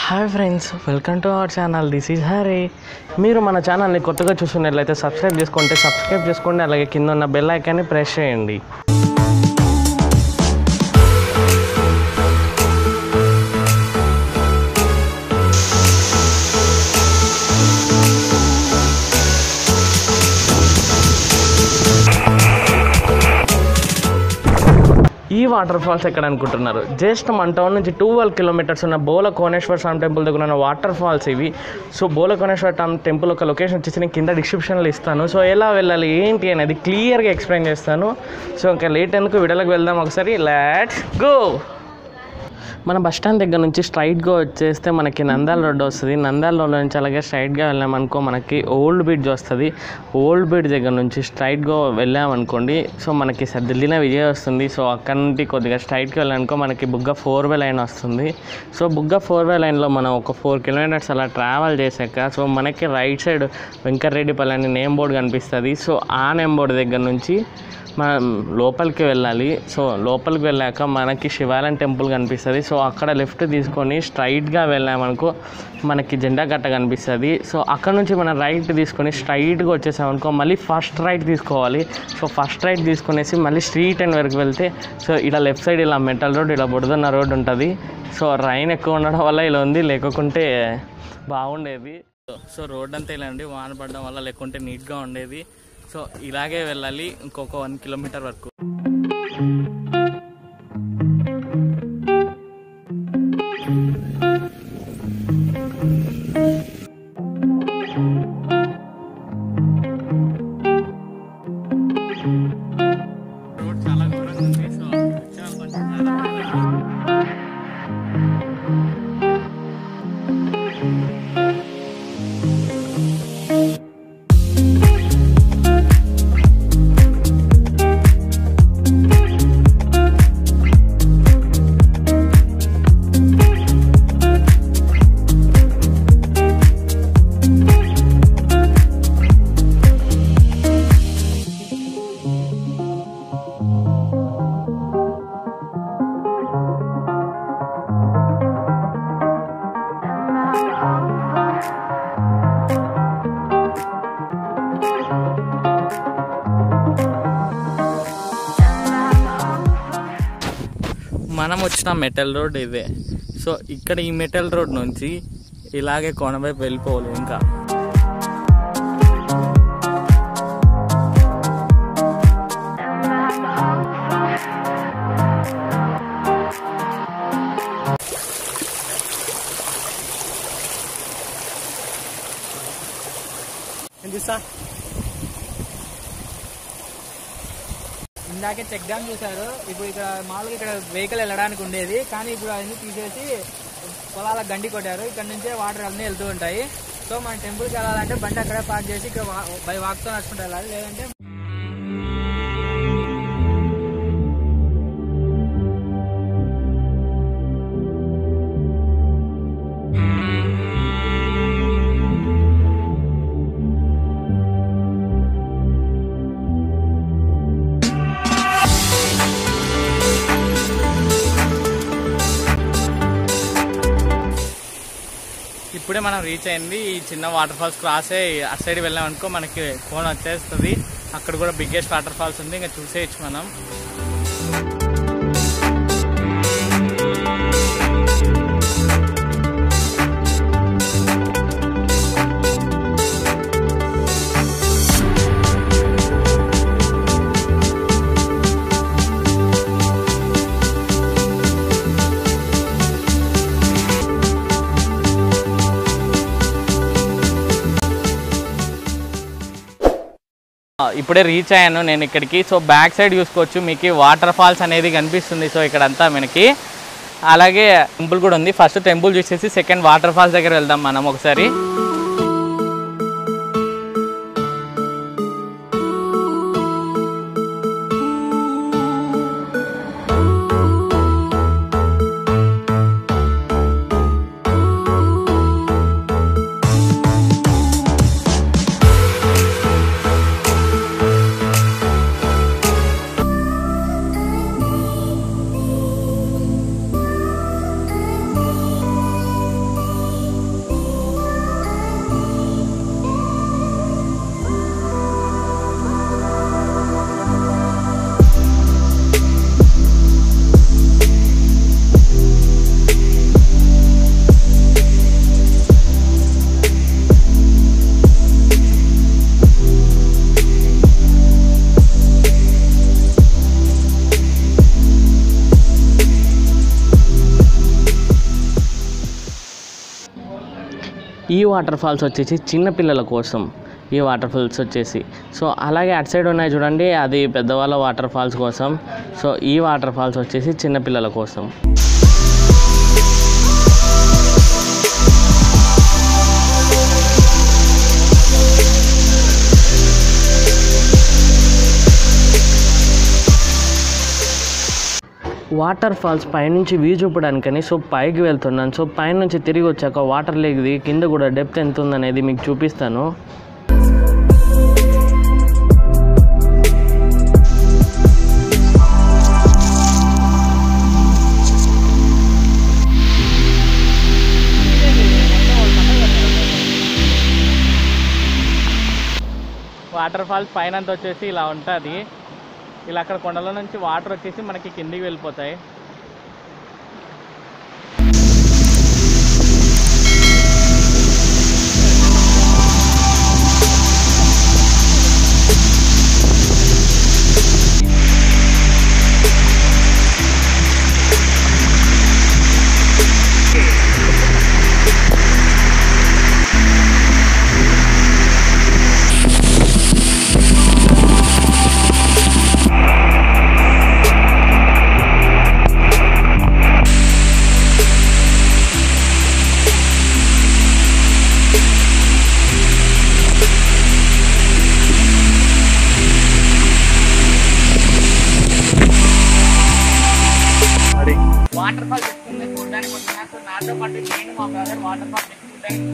Hi friends, welcome to our channel. This is Hari. మీరు మన ఛానల్ని కొత్తగా చూస్తున్నట్లయితే సబ్స్క్రైబ్ చేసుకోండి. అలాగే కింద ఉన్న బెల్ ఐకాన్ని ప్రెస్ చేయండి. ఈ వాటర్ ఫాల్స్ ఎక్కడ అనుకుంటున్నారు? జస్ట్ మన టౌన్ నుంచి 12 కిలోమీటర్స్ ఉన్న బోల కోనేశ్వర స్వామి టెంపుల్ దగ్గర ఉన్న వాటర్ ఫాల్స్ ఇవి. సో బోల కోనేశ్వర టెంపుల్ ఒక లొకేషన్ వచ్చేసి నేను కింద డిస్క్రిప్షన్లో ఇస్తాను. సో ఎలా వెళ్ళాలి ఏంటి అనేది క్లియర్గా ఎక్స్ప్లెయిన్ చేస్తాను. సో ఇంకా లేట్ ఎందుకు, వీడియోలోకి వెళ్దాం. ఒకసారి లెట్స్ గో. మన బస్ స్టాండ్ దగ్గర నుంచి స్ట్రైట్గా వచ్చేస్తే మనకి నంద్యాల రోడ్డు వస్తుంది. నంద్యాల రోడ్డు నుంచి అలాగే స్ట్రైట్గా వెళ్ళామనుకో మనకి ఓల్డ్ బ్రిడ్జ్ వస్తుంది. ఓల్డ్ బ్రిడ్జ్ దగ్గర నుంచి స్ట్రైట్గా వెళ్ళామనుకోండి, సో మనకి సద్దిల్లిన విజయ్ వస్తుంది. సో అక్కడ నుండి కొద్దిగా స్ట్రైట్గా వెళ్ళామనుకో మనకి బుగ్గ 4-వే లైన్ వస్తుంది. సో బుగ్గ 4-వే లైన్లో మనం ఒక 4 కిలోమీటర్స్ అలా ట్రావెల్ చేశాక సో మనకి రైట్ సైడ్ వెంకటరెడ్డిపల్లి అని నేమ్ బోర్డు కనిపిస్తుంది. సో ఆ నేమ్ బోర్డు దగ్గర నుంచి మనం లోపలికి వెళ్ళాలి. సో లోపలికి వెళ్ళాక మనకి శివాలయం టెంపుల్ కనిపిస్తుంది. సో అక్కడ లెఫ్ట్ తీసుకొని స్ట్రైట్గా వెళ్ళామనుకో మనకి జెండా కట్ట కనిపిస్తుంది. సో అక్కడ నుంచి మనం రైట్ తీసుకొని స్ట్రైట్గా వచ్చేసామనుకో మళ్ళీ ఫస్ట్ రైట్ తీసుకోవాలి. సో ఫస్ట్ రైట్ తీసుకునేసి మళ్ళీ స్ట్రీట్ అండ్ వరకు వెళ్తే సో ఇలా లెఫ్ట్ సైడ్ ఇలా మెటల్ రోడ్, ఇలా బుడదన్న రోడ్ ఉంటుంది. సో రైన్ ఎక్కువ ఉండడం వల్ల ఇలా ఉంది, లేకుంటే బాగుండేది. సో రోడ్ అంతా ఇలా అండి, వాన పడడం వల్ల లేకుంటే నీట్గా ఉండేది. సో ఇలాగే వెళ్ళాలి ఇంకొక 1 కిలోమీటర్ వరకు. రోడ్ చాలా ఘోరంగా ఉంది. సో మనం వచ్చిన మెటల్ రోడ్ ఇదే. సో ఇక్కడ ఈ మెటల్ రోడ్ నుంచి ఇలాగే కోనవైపు వెళ్ళిపోవాలి. ఇంకా ఇందాకే చెక్ డ్యామ్ చూసారు. ఇప్పుడు ఇక్కడ మామూలుగా ఇక్కడ వెహికల్ వెళ్ళడానికి ఉండేది, కానీ ఇప్పుడు అవన్నీ తీసేసి పొలాల గండి కొట్టారు. ఇక్కడ నుంచే వాటర్ అన్నీ వెళ్తూ ఉంటాయి. సో మన టెంపుల్కి వెళ్ళాలంటే బండి అక్కడే పార్క్ చేసి ఇక్కడ బై వాక్తో నడుచుకుంటూ వెళ్ళాలి, లేదంటే ఇప్పుడే మనం రీచ్ అయింది. ఈ చిన్న వాటర్ ఫాల్స్ క్రాస్ అయ్యి అటు సైడ్ వెళ్ళామనుకో మనకి ఫోన్ వచ్చేస్తుంది. అక్కడ కూడా బిగ్గెస్ట్ వాటర్ ఫాల్స్ ఉంది, ఇంకా చూసేయచ్చు మనం. ఇప్పుడే రీచ్ అయ్యాను నేను ఇక్కడికి. సో బ్యాక్ సైడ్ చూసుకోవచ్చు మీకు వాటర్ ఫాల్స్ అనేది కనిపిస్తుంది. సో ఇక్కడంతా మనకి అలాగే టెంపుల్ కూడా ఉంది. ఫస్ట్ టెంపుల్ చూసేసి సెకండ్ వాటర్ ఫాల్స్ దగ్గర వెళ్దాం మనం ఒకసారి. ఈ వాటర్ ఫాల్స్ వచ్చేసి చిన్నపిల్లల కోసం ఈ వాటర్ ఫాల్స్ వచ్చేసి. సో అలాగే అటు సైడ్ ఉన్నాయి చూడండి, అది పెద్దవాళ్ళ వాటర్ ఫాల్స్ కోసం. సో ఈ వాటర్ ఫాల్స్ వచ్చేసి చిన్నపిల్లల కోసం. వాటర్ ఫాల్స్ పైనుంచి వ్యూ చూపడానికని సో పైకి వెళ్తున్నాను. సో పైనుంచి తిరిగి వచ్చాక వాటర్ లేక్ది కింద కూడా డెప్త్ ఎంత ఉందనేది మీకు చూపిస్తాను. వాటర్ ఫాల్స్ పైన వచ్చేసి ఇలా ఉంటుంది. ఇలా అక్కడ కొండల నుంచి వాటర్ వచ్చేసి మనకి కిందికి వెళ్ళిపోతాయి. వాటర్ ఫాల్స్ చూడడానికి వచ్చినా. సో నాతో పాటు నేను మా బ్రదర్ వాటర్ ఫాల్స్ చూడడానికి